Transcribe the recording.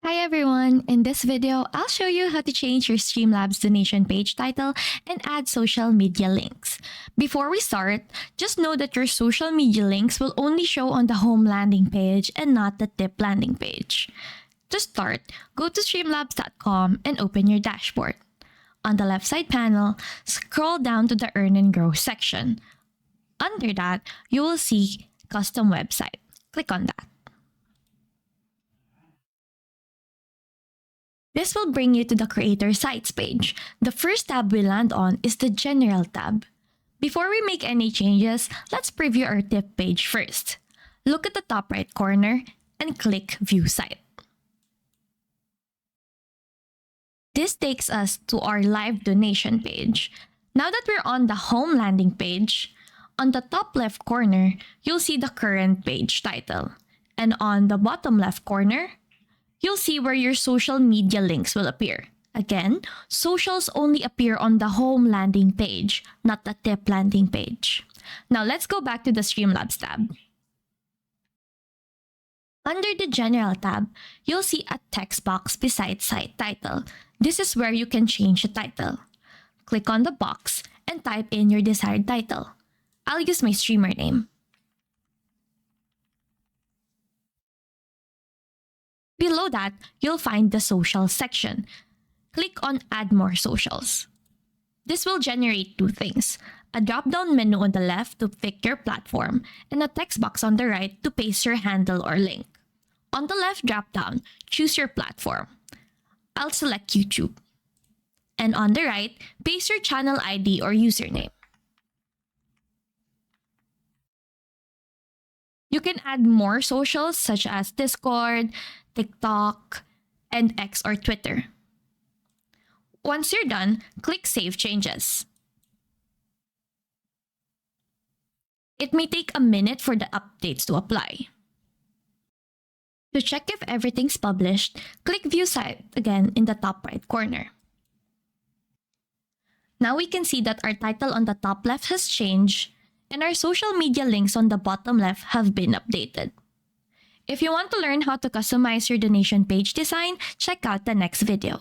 Hi everyone! In this video, I'll show you how to change your Streamlabs donation page title and add social media links. Before we start, just know that your social media links will only show on the home landing page and not the tip landing page. To start, go to streamlabs.com and open your dashboard. On the left side panel, scroll down to the Earn and Grow section. Under that, you will see Custom Website. Click on that. This will bring you to the Creator Sites page. The first tab we land on is the General tab. Before we make any changes, let's preview our tip page first. Look at the top right corner and click View Site. This takes us to our live donation page. Now that we're on the home landing page, on the top left corner, you'll see the current page title. And on the bottom left corner, you'll see where your social media links will appear. Again, socials only appear on the home landing page, not the tip landing page. Now let's go back to the Streamlabs tab. Under the General tab, you'll see a text box beside site title. This is where you can change the title. Click on the box and type in your desired title. I'll use my streamer name. Below that, you'll find the Socials section. Click on Add More Socials. This will generate two things: a drop-down menu on the left to pick your platform, and a text box on the right to paste your handle or link. On the left drop-down, choose your platform. I'll select YouTube. And on the right, paste your channel ID or username. You can add more socials such as Discord, TikTok, and X or Twitter. Once you're done, click Save Changes. It may take a minute for the updates to apply. To check if everything's published, click View Site again in the top right corner. Now we can see that our title on the top left has changed, and our social media links on the bottom left have been updated. If you want to learn how to customize your donation page design, check out the next video.